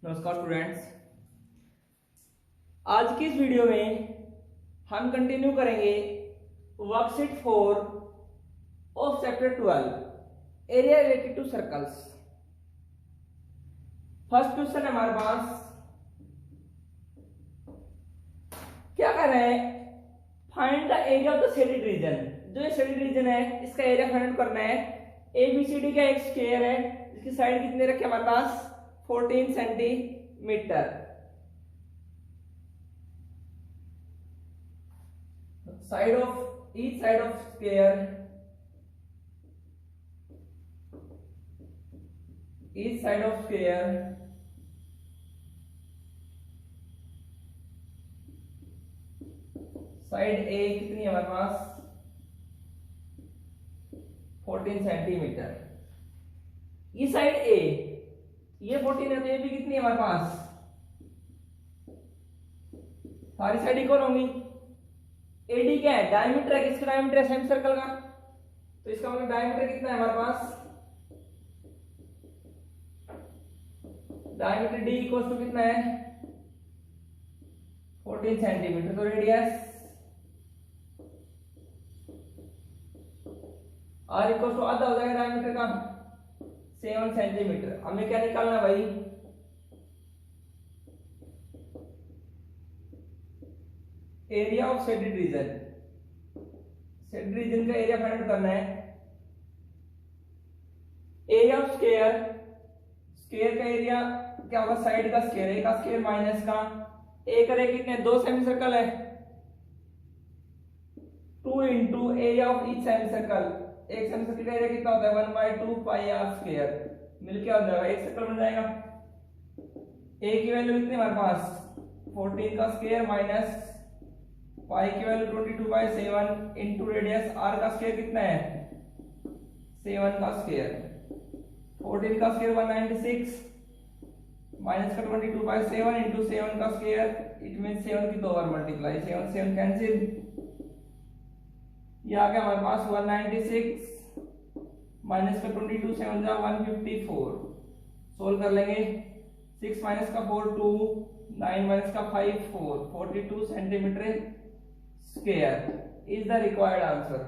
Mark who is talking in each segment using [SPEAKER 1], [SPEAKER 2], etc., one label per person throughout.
[SPEAKER 1] नमस्कार स्टूडेंट्स। आज की इस वीडियो में हम कंटिन्यू करेंगे worksheet 4 of chapter 12 area related to circles. First question है हमारे पास, क्या कर रहे हैं? Find the area of the shaded reason. जो ये शेडेड रीजन है इसका एरिया फाइंड आउट करना है। एबीसीडी का एक स्क्वायर है जिसकी साइड कितने रखे हमारे पास 14 centimetre. Side of each side of square, each side of square side A कितनी है हमारे पास 14 सेंटीमीटर। ये साइड ए ये 14 है तो ये भी कितनी है हमारे पास, सारी साइड इक्वल होंगी। एडी क्या है? डायमीटर है। किसका डायमीटर है? सेमी सर्कल का। तो इसका मतलब डायमीटर कितना है हमारे पास, डायमीटर डी इक्वल टू कितना है 14 सेंटीमीटर। तो रेडियस आर इक्वल टू आधा हो जाएगा डायमीटर का 7 सेंटीमीटर। हमें क्या निकालना है भाई? Area of shaded region. Shaded region का एरिया फाइंड आउट करना है। एरिया ऑफ स्क्वायर, स्क्वायर का एरिया क्या होगा? साइड का स्क्वायर, ए का स्क्वायर माइनस का ए करे कितने, 2 सेमी सर्कल है, 2 into area of each semi circle. एक सेमी सर्कल का एरिया कितना होता है 1/2 पाई आर स्क्वायर। मिलके हो जाएगा एक सर्कल बन जाएगा। ए की वैल्यू कितनी हमारे पास 14 का स्क्वायर माइनस पाई की वैल्यू 22/7 इंटू रेडियस आर का स्क्वायर कितना है 7 का स्क्वायर। 14 का स्क्वायर 196 माइनस का 22/7 इंटू 7 का स्क्वायर। इट मीन 7 की 2 बार मल्टीप्लाई, 7 7 कैंसिल। ये आ गया हमारे पास 196 माइनस का 22 7 जा 154। सोल्व कर लेंगे। 6 माइनस का 4 2, 9 माइनस का 5 4, 42 centimetre square is the required answer.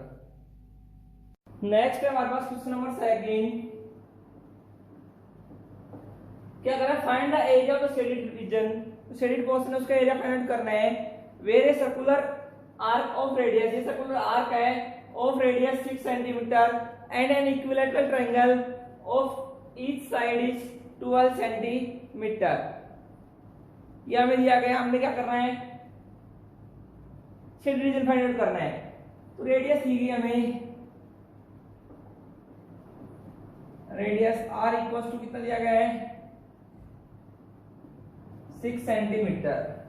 [SPEAKER 1] Next है हमारे पास क्वेश्चन नंबर 2। क्या करें? Find the area of the shaded region. Shaded portion है उसका एरिया फाइंड आउट करना है। Where a circular arc of radius, ये सर्कुलर आर्क है of radius 6 centimetre and an equilateral triangle of each side is 12 centimetre. ये हमें दिया गया, हमने क्या करना है? शेडेड रीजन फाइंड आउट करना है। तो रेडियस दी गई हमें, रेडियस आर इक्वल टू कितना दिया गया है 6 centimetre.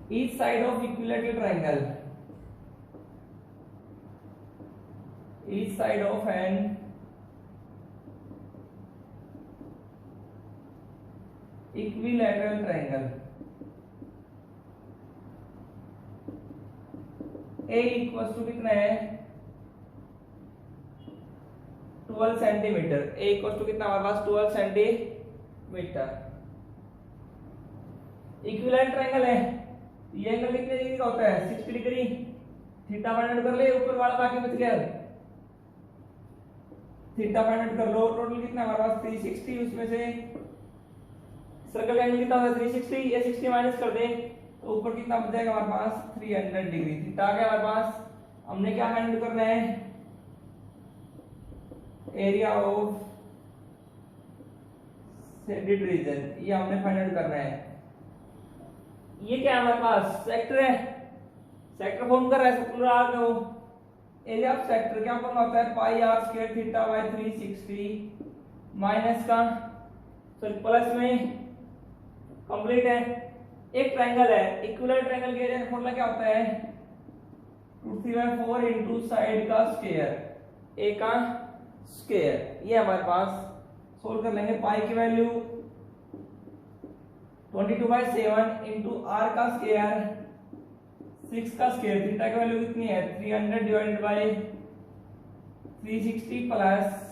[SPEAKER 1] Each side of equilateral triangle, each side of an equilateral triangle, A equal to कितना है 12 सेंटीमीटर। A इक्वल टू कितना हमारे पास 12 सेंटीमीटर। इक्विलैटरल ट्रायंगल है, ये एंगल कितने डिग्री का होता है 60 डिग्री। थीटा फाइंड आउट कर ले, ऊपर वाला बाकी बच गया, थीटा फाइंड आउट कर लो। टोटल कितना हमारे पास 360, उसमें से सर्कल एंगल कितना होता है 360, ये 60 माइनस कर दे तो ऊपर कितना बच जाएगा हमारे पास 300 डिग्री। थीटा आ गया हमारे पास। हमने क्या फाइंड आउट करना है? एरिया ऑफ शेडेड रीजन, ये हमने फाइंड आउट करना है। ये क्या है हमारे पास सेक्टर है, सेक्टर फॉर्म कर रहा है सर्कुलर आर्क है वो। एरिया ऑफ सेक्टर क्या फॉर्म होता है pi are square theta by 360 minus का सॉरी प्लस में कंप्लीट है। एक ट्रायंगल है, इक्विलैटरल ट्रायंगल के एरिया का फॉर्मूला क्या होता है 2/4 इंटू साइड का स्क्वायर, ए का स्क्वायर। ये हमारे पास सोल्व कर लेंगे। पाई की वैल्यू 22/7 इंटू आर का स्क्वायर 6 का स्क्वायर। थीटा की वैल्यू कितनी है 300 divided by 360 plus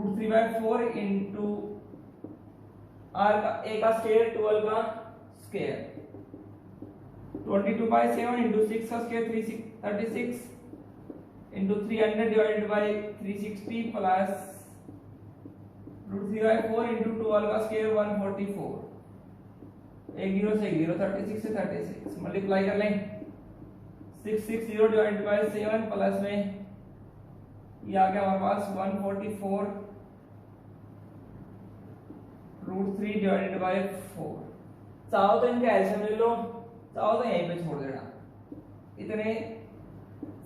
[SPEAKER 1] √3/4 into are का ए का स्क्वायर 12 का स्क्वायर 22/7 इंटू 6 का square 36 into 300 divided by 360 plus √3/4 into 12 का स्क्वायर 144 एक 0 से 0 36 से 36 मल्टीप्लाई कर लें 660 डिवाइडेड बाय 7 प्लस में ये आ गया हमारे पास 144 √3 डिवाइडेड बाय 4। चाहो तो इनका एलसीएम ले लो, चाहो तो यहीं पे छोड़ देना। इतने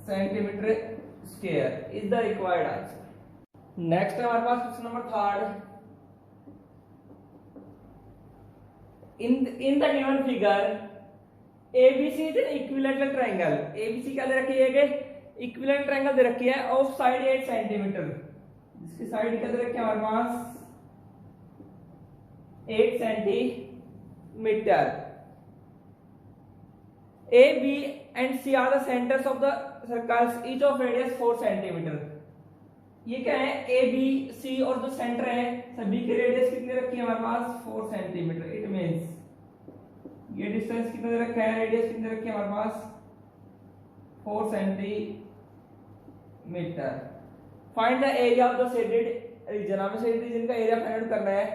[SPEAKER 1] centimetre square is the required answer. Next है हमारे पास question number 3 in the given figure ABC is an equilateral triangle। ABC क्या दे रखी है? इक्विवेलेंट ट्रायंगल दे रखी है ऑफ साइड 8 सेंटीमीटर, जिसकी साइड क्या दे रखी है हमारे पास 8 centimetre. A, B and C are the centers of the circles, each of radius 4 centimetre. ये क्या है? A, B, C और जो सेंटर है सभी के रेडियस कितने रखी है हमारे पास 4 सेंटीमीटर। इट मींस ये डिस्टेंस कितना दे रखा है, रेडियस कितने रखी है हमारे पास 4 centimetre. Find the area of the shaded region. हमें शेडेड रीजन का एरिया फाइंड आउट करना है।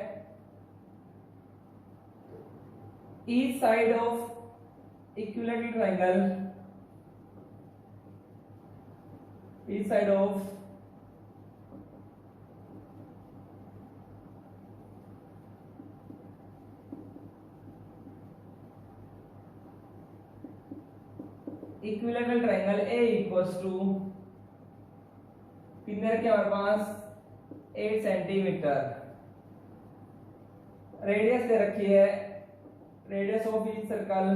[SPEAKER 1] Each side of equilateral triangle, each side of equilateral triangle A equals to कितने रखे हमारे पास 8 सेंटीमीटर। रेडियस दे रखी है, radius of each circle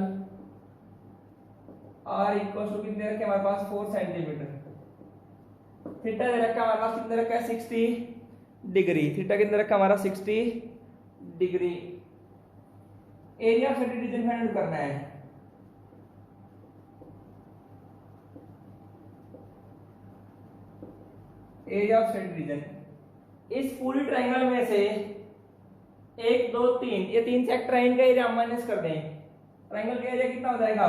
[SPEAKER 1] R equals to कितने रखे हमारे पास 4 सेंटीमीटर। थीटा दे रखा हमारे पास कितने रखा है 60 डिग्री। थीटा कितने रखा हमारा 60 degree. Area of shaded reason find out करना है। एरिया ऑफ शेडेड रीजन इस पूरी ट्रायंगल में से 1 2 3 ये 3 सेक्टर है, इनका एरिया माइनस कर दें। ट्रायंगल का एरिया कितना हो जाएगा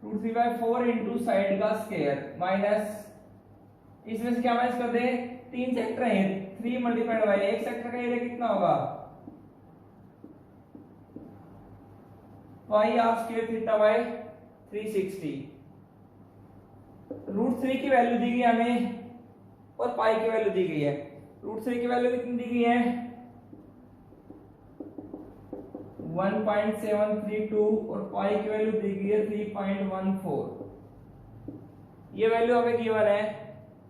[SPEAKER 1] √3/4 इंटू साइड का स्क्वायर माइनस इसमें से क्या माइनस कर दें 3 सेक्टर हैं 3 मल्टीप्लाइड बाय एक सेक्टर का एरिया कितना होगा पाई ऑफ स्क्वायर थीटा बाय 360। √3 की वैल्यू दी गई हमें और पाई की वैल्यू दी गई है। √3 की वैल्यू कितनी दी गई है 1.732 और पाई की वैल्यू दी गई है 3.14। ये वैल्यू हमें गिवन है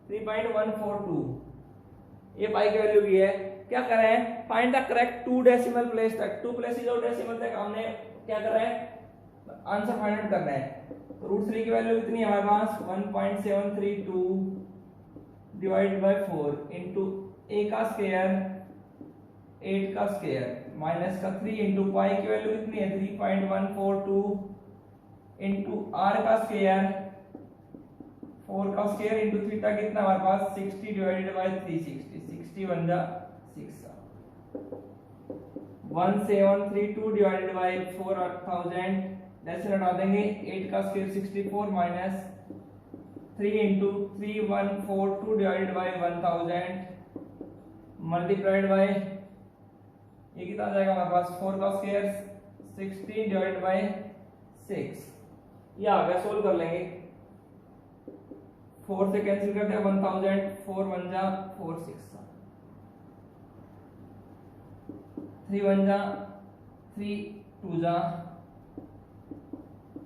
[SPEAKER 1] 3.142, ये पाई की वैल्यू की है। क्या कर रहे हैं find the correct 2 decimal place तक, 2 प्लेसेस और डेसिमल तक हमने क्या कर रहे हैं आंसर फाइंड आउट करना है। √3 की वैल्यू कितनी है हमारे पास 1.732 डिवाइड बाय 4 इंटू a का स्क्वायर 8 का स्क्वायर माइनस का 3 इंटू पाई की वैल्यू कितनी है 3.142 इंटू r का स्क्वायर 4 का स्क्वायर इंटू थीटा कितना हमारे पास 60 डिवाइडेड बाय 360 60 बन जा 1732 डिवाइडेड बाय 4000 जैसे हटा देंगे 8 का square 64 minus 3 into 3142 divided by 1000 multiplied by ये कितना आ जाएगा हमारे पास 4 का स्क्वायर 16 डिवाइडेड बाय 6। ये आ गया सोल्व कर लेंगे 4 से कैंसिल करते हैं 1000 4 1 जा 4 6 3 1 जा 3 2 जा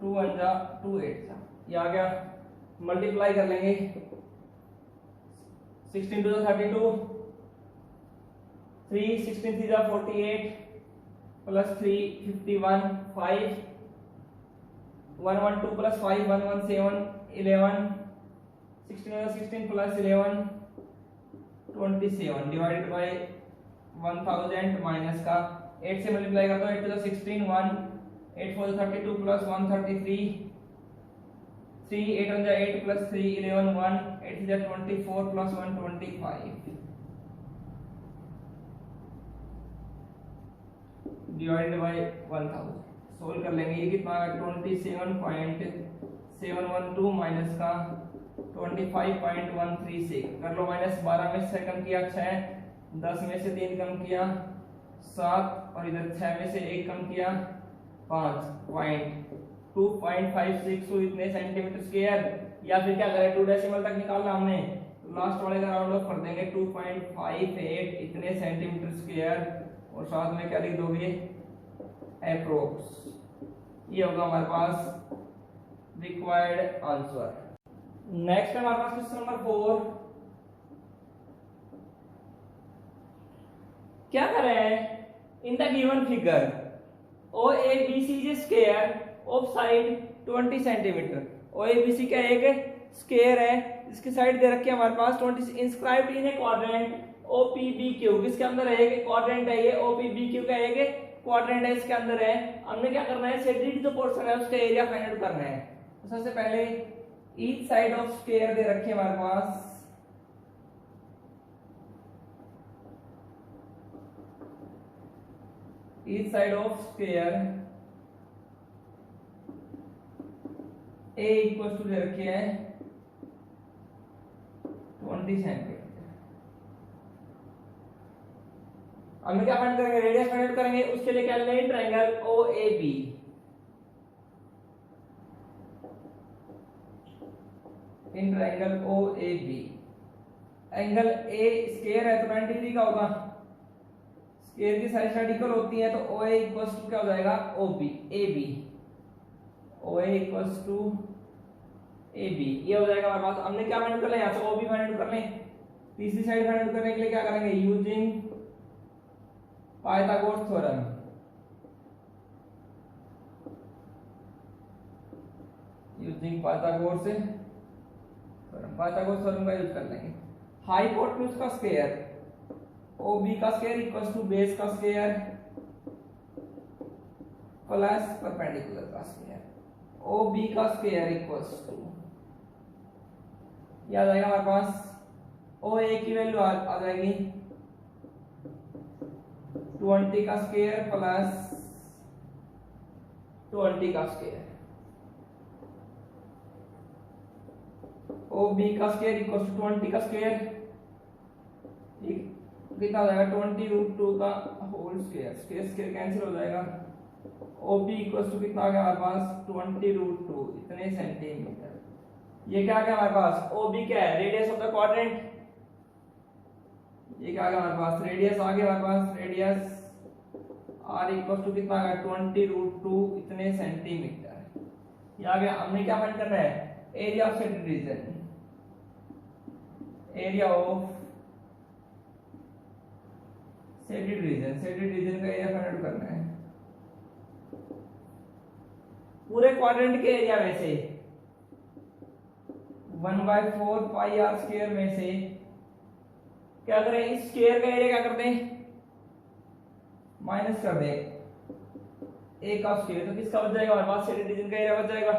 [SPEAKER 1] 2 1 जा 2 8 जा। ये आ गया मल्टीप्लाई कर लेंगे 16 2 जा 32 3 16 3 जा 48 plus 3 51 5 1 1 2 plus 5 1 1 7 11 16 16 plus 11 27 divided by 1000 minus का 8 से मल्टीप्लाई करता हूं 8 to 16 1 8 4 32 plus 133 3 8 1 8 plus 3 11 1 8 24 plus 125 divided by 1000 solve कर लेंगे। ये कितना है 27.712 माइनस का 25.136 कर लो माइनस। 12 में से कम किया 6, 10 में से 3 कम किया 7 और इधर 6 में से 1 कम किया 5 2.56 इतने सेंटीमीटर स्क्वायर। या फिर क्या करें 2 डेसिमल तक निकालना हमने, तो लास्ट वाले का राउंड ऑफ कर देंगे 2.58 इतने सेंटीमीटर स्क्वायर और साथ में क्या लिख दोगे अप्रोक्स। ये होगा हमारे पास रिक्वायर्ड आंसर। नेक्स्ट है हमारे पास क्वेश्चन नंबर 4। क्या कर रहे हैं in the given figure OABC is square of side 20 centimetre. OABC क्या एक स्क्वायर है इसकी साइड दे रखी है हमारे पास 20 inscribed in A quadrant OPBQ। किसके अंदर है ये क्वाड्रेंट है, ये OPBQ का एक क्वाड्रेंट है इसके अंदर है। हमने क्या करना है सेडेड जो पोर्शन है उसका एरिया फाइंड आउट करना है। तो सबसे पहले ईच साइड ऑफ स्क्वायर दे रखी है हमारे पास each side of square A equal to दे रखी है 20 सेंटीमीटर। हम क्या फाइंड करेंगे रेडियस फाइंड आउट करेंगे। उसके लिए क्या लेंगे triangle OAB। In triangle OAB angle A square है तो 90 डिग्री का होगा। स्क्वायर की सारी साइड इक्वल होती है तो OA इक्वल्स टू क्या हो जाएगा OB AB। OA equals to AB ये हो जाएगा हमारे पास। हमने क्या फाइंड कर लिया यहाँ से OB फाइंड आउट कर लें। तीसरी साइड फाइंड आउट करने के लिए क्या करेंगे using Pythagoras theorem. Using Pythagoras theorem का यूज कर लेंगे। हाइपोटेन्यूज का स्क्वायर OB का स्क्वायर इक्वल्स टू बेस का स्क्वायर प्लस परपेंडिकुलर का स्क्वायर। OB का स्क्वायर इक्वल्स टू ये आ जाएगा हमारे पास OA की वैल्यू आ जाएगी 20 का स्क्वायर प्लस 20 का स्क्वायर। OB का स्क्वायर इक्वल्स टू 20 का स्क्वायर कितना हो जाएगा 20√2 का whole square. Square square cancel हो जाएगा। OB इक्वल्स टू कितना आ गया हमारे पास 20√2 इतने सेंटीमीटर। ये क्या आ गया हमारे पास OB क्या है रेडियस ऑफ द क्वाड्रेंट। ये क्या आ गया हमारे पास रेडियस आ गया हमारे पास रेडियस R इक्वल्स टू कितना आ गया 20√2 इतने सेंटीमीटर। ये आ गया। हमने क्या फाइंड करना है area of shaded region. Area of shaded region का एरिया फाइंड आउट करना है पूरे क्वाड्रेंट के एरिया में से 1/4 पाई आर स्क्वायर में से क्या करें इस स्क्वायर का एरिया क्या कर दें माइनस कर दें A का स्क्वायर। तो किसका बच जाएगा हमारे पास सेडेड रीजन का एरिया बच जाएगा।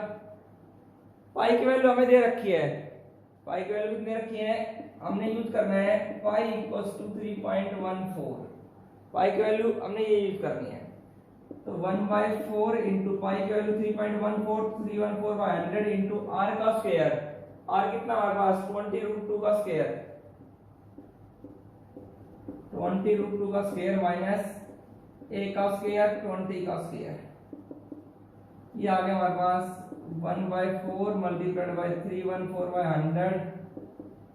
[SPEAKER 1] पाई की वैल्यू हमें दे रखी है। पाई की वैल्यू कितनी रखी है हमने यूज करना है पाई इक्वल्स टू 3.14। पाई की वैल्यू हमने ये यूज करनी है। तो 1/4 इंटू पाई की वैल्यू 3.14 314/100 इंटू R का स्क्वायर। R कितना हमारे पास 20√2 का स्क्वायर 20√2 का स्क्वायर माइनस A का स्क्वायर 20 का स्क्वायर। ये आ गया हमारे पास 1/4 मल्टीप्लाइड बाय 314/100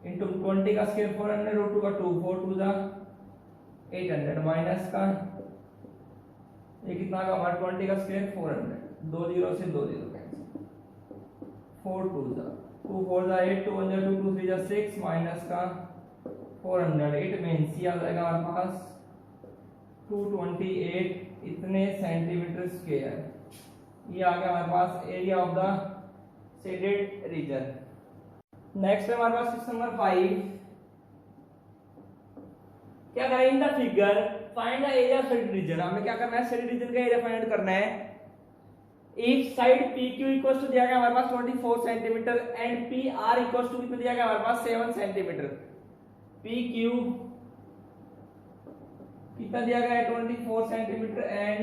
[SPEAKER 1] इंटू 20 का स्क्वायर 400√2 का 2 4 2 जा 800 माइनस का ये कितना का हमारा 20 का स्क्वायर 400 2 0 से 2 0 कैंसिल 4 2 जा 2 4 जा 8 2 1 जा 2 2 3 जा 6 माइनस का 400 इट मींस ये आ जाएगा हमारे पास 228 इतने सेंटीमीटर स्क्वायर। ये आ गया हमारे पास area of the shaded region. Next है हमारे पास क्वेश्चन नंबर 5। क्या करें in the figure find the area of shaded region. हमें क्या करना है शेडेड रीजन का एरिया फाइंड करना है। Each side PQ equals to दिया गया हमारे पास 24 centimetre and PR equals to कितना दिया गया हमारे पास 7 सेंटीमीटर। PQ कितना दिया गया है 24 centimetre and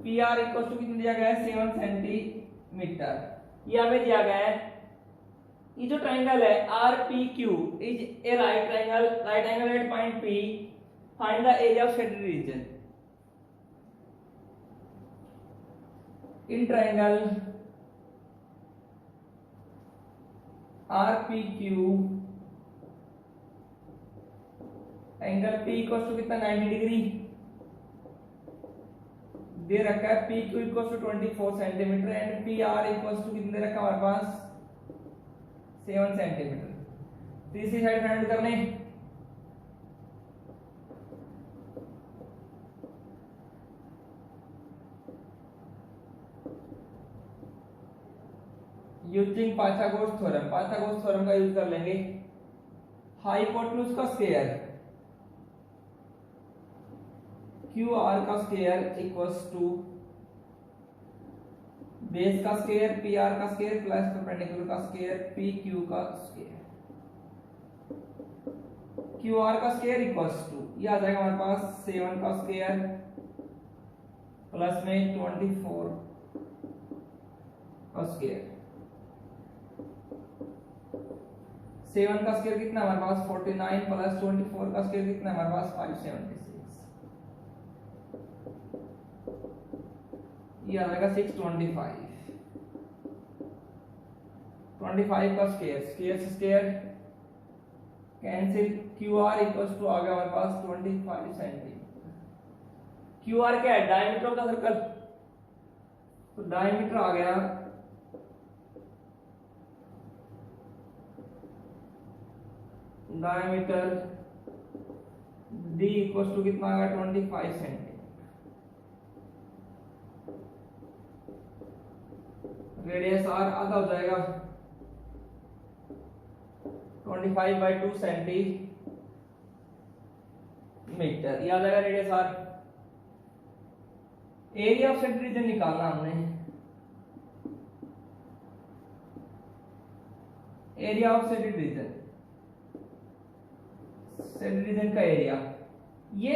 [SPEAKER 1] P R equal to कितना दिया गया है 7 सेंटीमीटर। ये हमें दिया गया है ये जो ट्रायंगल है R P Q is a right angle at point P, find the area of shaded region in triangle R P Q angle P equal to कितना 90 डिग्री दे रखा है, P Q equal to 24 centimetre and P R equal to कितना दे रखा है हमारे पास 7 सेंटीमीटर। तीसरी साइड फाइंड करने यूजिंग पाइथागोरस थ्योरम का यूज कर लेंगे। हाइपोटेन्यूज का स्क्वायर क्यू आर का स्क्वायर इक्वल्स टू बेस का स्क्वायर पी आर का स्क्वायर प्लस परपेंडिकुलर का स्क्वायर पी क्यू का स्क्वायर। क्यू आर का स्क्वायर इक्वल्स टू ये आ जाएगा हमारे पास 7 का स्क्वायर प्लस में 24 का स्क्वायर। 7 का स्क्वायर कितना हमारे पास 49 प्लस 24 का स्क्वायर कितना हमारे पास 576। ये आ जाएगा 625। 25 का स्क्वायर से square cancel. Q R equals to आ गया हमारे पास 25 सेंटीमीटर। क्यू आर क्या है डायमीटर ऑफ द सर्कल, तो डायमीटर आ गया डायमीटर डी इक्वल्स टू कितना आ गया 25 सेंटीमीटर। रेडियस आर आधा हो जाएगा 25/2 सेंटीमीटर। ये आ जाएगा radius R. Area of shaded region निकालना हमने। एरिया ऑफ शेडेड रीजन का एरिया ये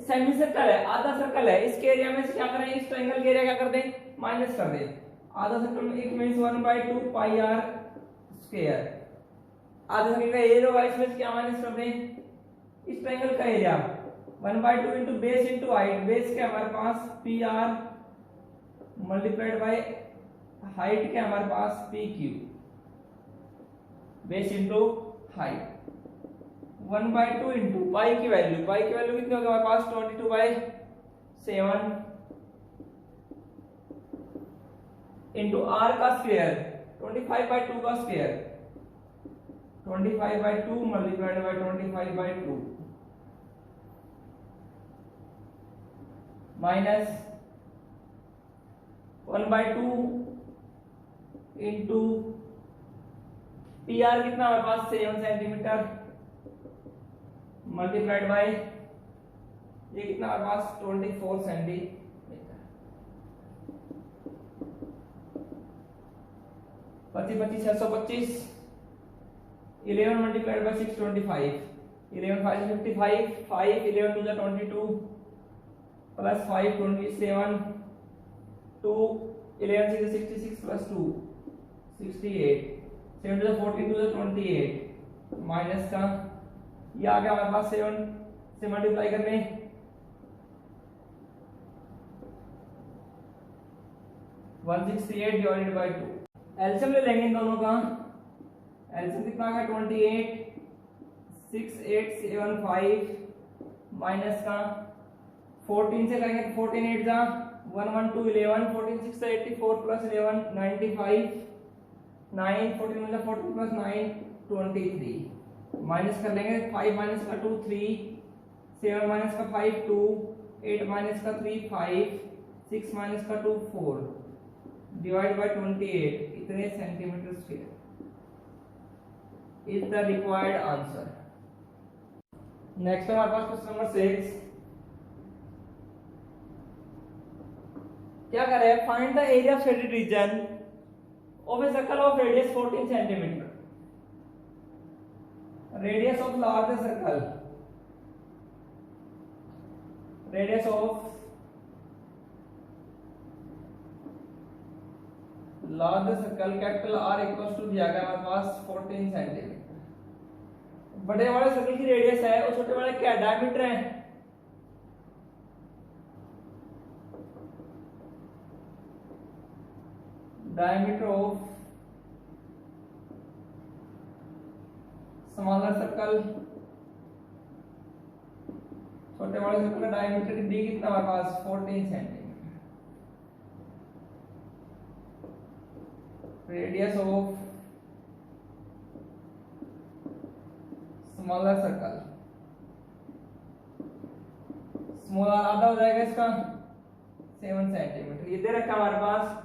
[SPEAKER 1] सेमी सर्कल है, आधा सर्कल है, इसके एरिया में से क्या करें इस ट्रायंगल के एरिया क्या कर दें माइनस कर दें। आधा सर्कल में 1 मीन्स 1/2 पाई आर स्क्वायर। आधा सर्कल का एरिया होगा इसमें से क्या माइनस कर दें इस ट्रायंगल का area 1/2 into base into height. Base क्या हमारे पास P R multiplied by height क्या हमारे पास P Q. Base into height 1/2 into pi की वैल्यू कितनी होगी हमारे पास 22/7 इनटू आर का स्क्वायर 25/2 का square 25/2 multiplied by 25/2 minus 1/2 into P R कितना हमारे पास 7 सेंटीमीटर मल्टीप्लाइड बाय ये कितना हमारे पास 24 centimetre. 25 625 11 multiplied by 625 11 5 55 5 11 2 22 plus 5 27 2 11 6 66 plus 2 68 7 2 14 2 28 minus का ये आ गया हमारे पास 7 से मल्टीप्लाई करने 168 डिवाइडेड बाय 2। एलसीएम ले लेंगे इन दोनों का। एलसीएम कितना आ गया 28 6875 माइनस का 14 से करेंगे 14 8 जा 112 11 14 6 84 प्लस 11 95 9 14 1 14 प्लस 9 23 माइनस कर लेंगे 5 माइनस का 2 3 7 माइनस का 5 2 8 माइनस का 3 5 6 माइनस का 2 4 डिवाइड बाय 28 इतने centimetre square is the required answer. Next हमारे पास क्वेश्चन नंबर 6 क्या कर रहे हैं find the area of shaded region of a circle of radius 14 centimetre radius of large circle, radius of large circle capital R equal to दिया गया हमारे पास 14 सेंटीमीटर। बड़े वाले सर्कल की रेडियस है और छोटे वाले क्या डायमीटर है, डायमीटर ऑफ स्मॉलर सर्कल, छोटे वाले सर्कल का डायमीटर डी कितना हमारे पास 14 centimetre. Radius of smaller circle, smaller आधा हो जाएगा इसका 7 सेंटीमीटर। ये दे रखा हमारे पास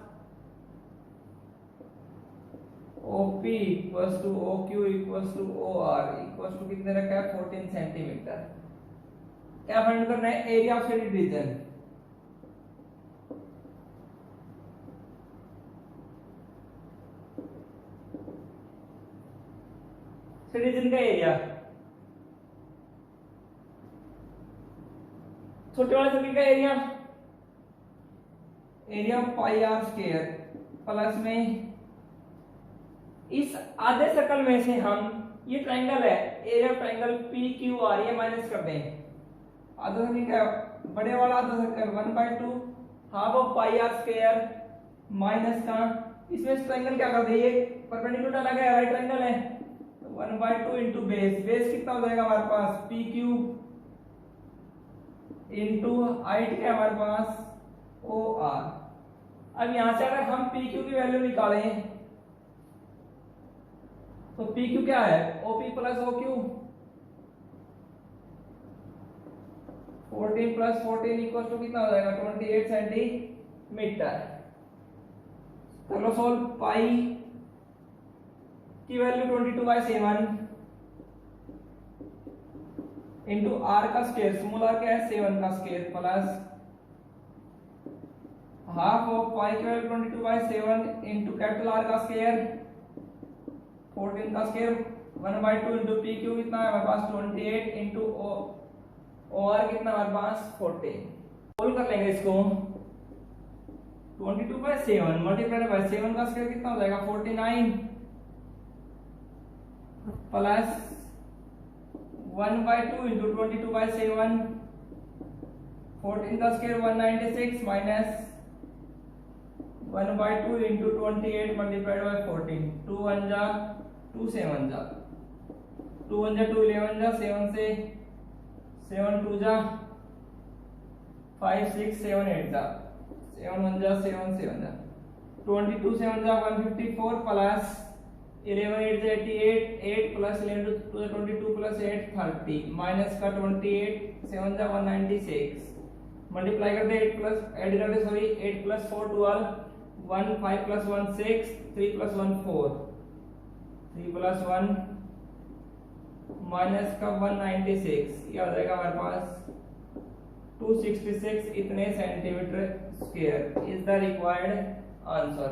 [SPEAKER 1] OP equals to OQ equals to OR equals to कितने रखा है 14 सेंटीमीटर। क्या फाइंड करना है, area of shaded region. Shaded region का एरिया, छोटे वाले सर्कल का area, area pi are square plus में इस आधे सर्कल में से हम ये ट्रायंगल है, एरिया ट्रायंगल PQR ये माइनस कर दें। आधा सर्कल का बड़े वाला आधा circle 1/2 half of pi are square minus का इसमें इस ट्रायंगल क्या कर दे, ये परपेंडिकुलर लगा है, राइट ट्रायंगल है, 1/2 इनटू बेस, बेस कितना हो जाएगा हमारे पास PQ इनटू हाइट क्या हमारे पास OR। अब यहां से अगर हम PQ की वैल्यू निकालें तो PQ क्या है, OP plus OQ, 14 plus 14 equal to कितना हो जाएगा 28 सेंटीमीटर। चलो सोल्व, पाई की वैल्यू 22/7 इंटू आर का स्क्वायर, स्मॉल आर क्या है 7 का square plus half of pi की वैल्यू 22/7 इंटू कैपिटल आर का स्क्वायर 14 का स्क्वायर 1/2 इंटू PQ कितना है हमारे पास 28 इंटू OR कितना हमारे पास 14। सोल्व कर लेंगे इसको, 22/7 मल्टीप्लाइड बाय 7 का स्क्वायर कितना हो जाएगा 49 प्लस 1/2 इंटू 22/7 14 का square 196 minus 1/2 into 28 multiplied by 14, 2 1 जा 2 7 जा 2 1 जा 2 11 जा 7 से 7 2 जा 5 6 7 8 जा 7 1 जा 7 7 जा 22 7 जा 154 प्लस 11 8 जा 88 8 प्लस 11 2 22 प्लस 8 30 माइनस का 28 7 जा 196 मल्टीप्लाई कर दे 8 प्लस ऐड कर दे sorry 8 plus 4 12 1 5 plus 1 6 3 plus 1 4 3 plus 1 minus का 196 ये आ जाएगा हमारे पास 266 इतने centimetre square is the required answer.